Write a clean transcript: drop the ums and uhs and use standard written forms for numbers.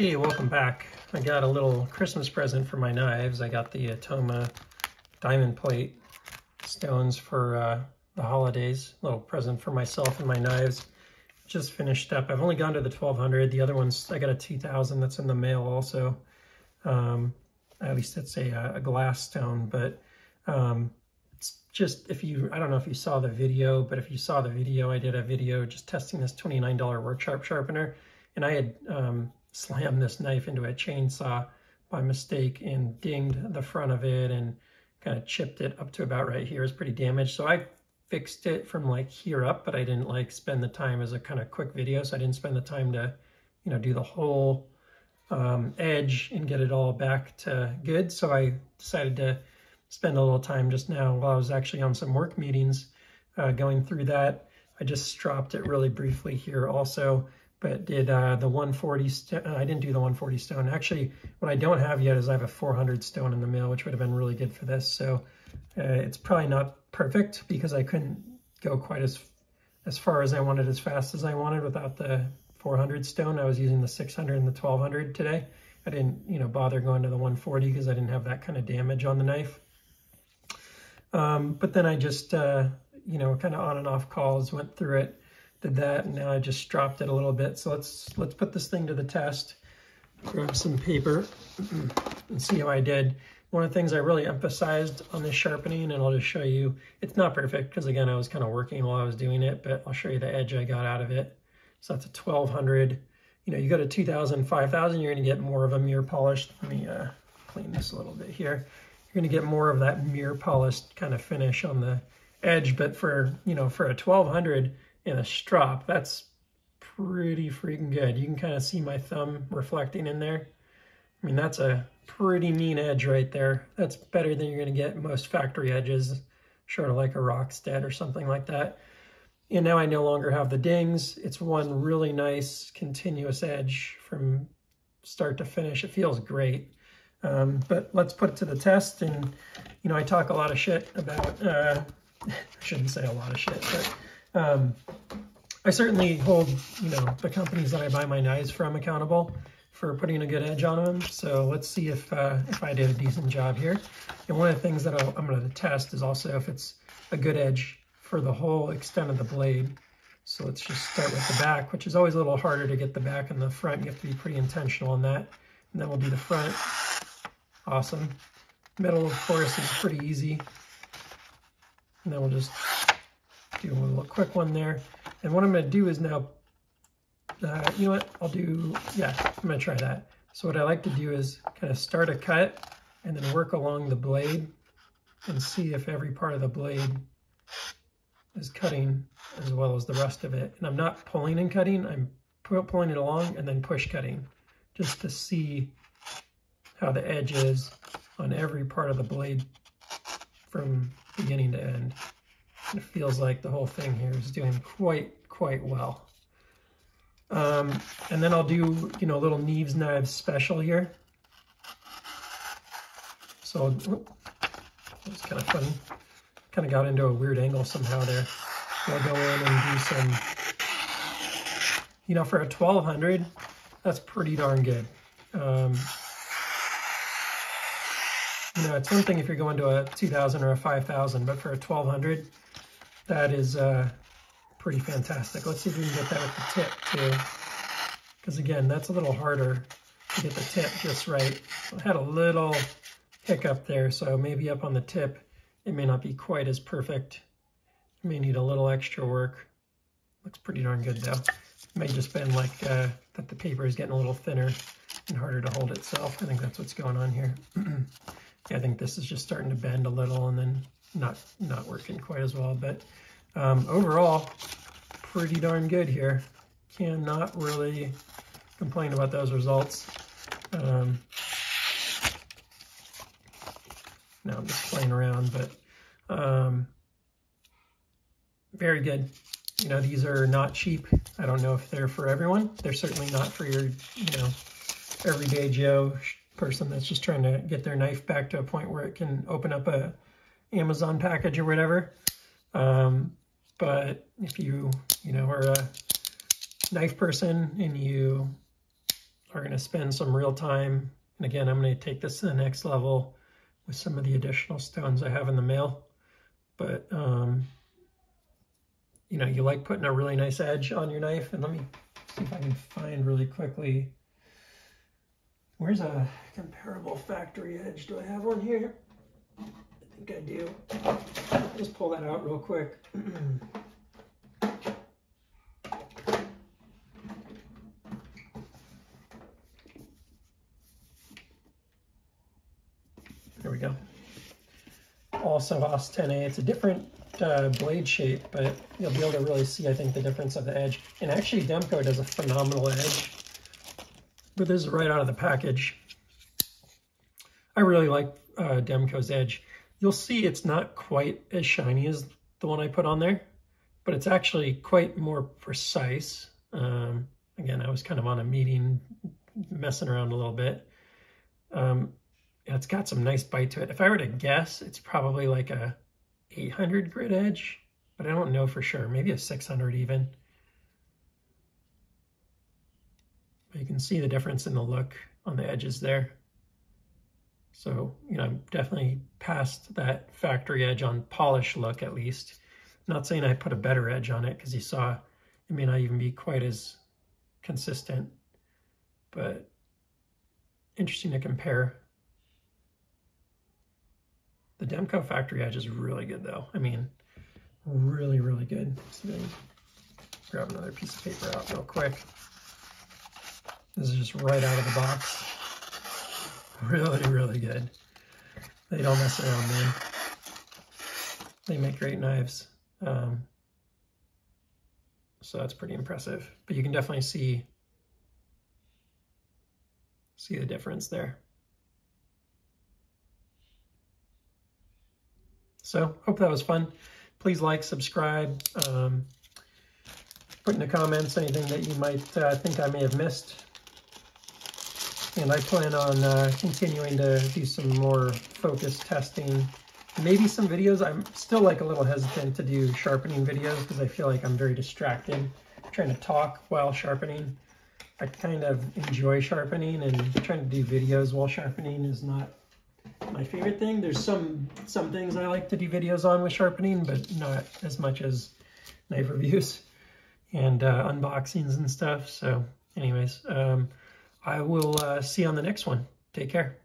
Hey, welcome back. I got a little Christmas present for my knives. I got the Atoma diamond plate stones for the holidays. A little present for myself and my knives. Just finished up. I've only gone to the 1200. The other ones, I got a 2000 that's in the mail also. At least it's a glass stone, but it's just, I don't know if you saw the video, but if you saw the video, I did a video just testing this $29 work sharpener, and I had slammed this knife into a chainsaw by mistake and dinged the front of it and kind of chipped it up to about right here. It's pretty damaged. So I fixed it from like here up, but I didn't like spend the time as a kind of quick video. So I didn't spend the time to, do the whole edge and get it all back to good. So I decided to spend a little time just now while I was actually on some work meetings going through that. I just stropped it really briefly here also, but did the 140 stone. I didn't do the 140 stone. Actually, what I don't have yet is I have a 400 stone in the mail, which would have been really good for this. So it's probably not perfect because I couldn't go quite as far as I wanted, as fast as I wanted without the 400 stone. I was using the 600 and the 1200 today. I didn't, bother going to the 140 because I didn't have that kind of damage on the knife. But then I just, kind of on and off calls, went through it, did that, and now I just dropped it a little bit. So let's put this thing to the test. Grab some paper and see how I did. One of the things I really emphasized on this sharpening, and I'll just show you, it's not perfect because again, I was kind of working while I was doing it, but I'll show you the edge I got out of it. So that's a 1200. You go to 2000, 5000, you're going to get more of a mirror polished. Let me clean this a little bit here. You're going to get more of that mirror polished kind of finish on the edge, but for a 1200 in a strop, that's pretty freaking good. You can kind of see my thumb reflecting in there. I mean, that's a pretty mean edge right there. That's better than you're going to get most factory edges, short of like a Rockstead or something like that. And now I no longer have the dings. It's one really nice continuous edge from start to finish. It feels great. But let's put it to the test. And, I talk a lot of shit about, I shouldn't say a lot of shit, but I certainly hold, the companies that I buy my knives from accountable for putting a good edge on them. So let's see if I did a decent job here. And one of the things that I'm going to test is also if it's a good edge for the whole extent of the blade. So let's just start with the back, which is always a little harder to get the back and the front. You have to be pretty intentional on that. And then we'll do the front. Awesome. Middle, of course, is pretty easy. And then we'll just do a little quick one there. And what I'm going to do is now, you know what, I'm going to try that. So what I like to do is kind of start a cut and then work along the blade and see if every part of the blade is cutting as well as the rest of it. And I'm not pulling and cutting, I'm pulling it along and then push cutting just to see how the edge is on every part of the blade from beginning to end. And it feels like the whole thing here is doing quite well. And then I'll do, a little Neves Knives special here. So it's kind of funny. Kind of got into a weird angle somehow there. I'll go in and do some, for a 1200, that's pretty darn good. It's one thing if you're going to a 2000 or a 5000, but for a 1200, that is pretty fantastic. Let's see if we can get that with the tip too. Because again, that's a little harder to get the tip just right. I had a little hiccup there, so maybe up on the tip, it may not be quite as perfect. You may need a little extra work. Looks pretty darn good though. It may just been like that the paper is getting a little thinner and harder to hold itself. I think that's what's going on here. Yeah, I think this is just starting to bend a little and then not working quite as well, but overall, pretty darn good here. Cannot really complain about those results. Now I'm just playing around, but very good. These are not cheap. I don't know if they're for everyone. They're certainly not for your, everyday Joe person that's just trying to get their knife back to a point where it can open up a Amazon package or whatever. But if you, are a knife person and you are going to spend some real time. And again, I'm going to take this to the next level with some of the additional stones I have in the mail. But, you know, you like putting a really nice edge on your knife. And let me see if I can find really quickly. Where's a comparable factory edge? Do I have one here? I think I do. I'll just pull that out real quick. There we go. Also Haas 10A. It's a different blade shape, but you'll be able to really see, I think, the difference of the edge. And actually, Demko does a phenomenal edge. But this is right out of the package. I really like Demko's edge. You'll see it's not quite as shiny as the one I put on there, but it's actually quite more precise. Again, I was kind of on a meeting, messing around a little bit. It's got some nice bite to it. If I were to guess, it's probably like a 800 grit edge, but I don't know for sure. Maybe a 600 even. But you can see the difference in the look on the edges there. So, you know, I'm definitely past that factory edge on polish look, at least. Not saying I put a better edge on it, because you saw it may not even be quite as consistent, but interesting to compare. The Demko factory edge is really good, though. I mean, really, really good. So grab another piece of paper out real quick. This is just right out of the box. Really, really good. They don't mess around, man. They make great knives. So that's pretty impressive. But you can definitely see the difference there. So, hope that was fun. Please like, subscribe, put in the comments anything that you might think I may have missed. And I plan on continuing to do some more focused testing. Maybe some videos. I'm still like a little hesitant to do sharpening videos because I feel like I'm very distracted. I'm trying to talk while sharpening. I kind of enjoy sharpening, and trying to do videos while sharpening is not my favorite thing. There's some things I like to do videos on with sharpening, but not as much as knife reviews and unboxings and stuff. So anyways, I will see you on the next one. Take care.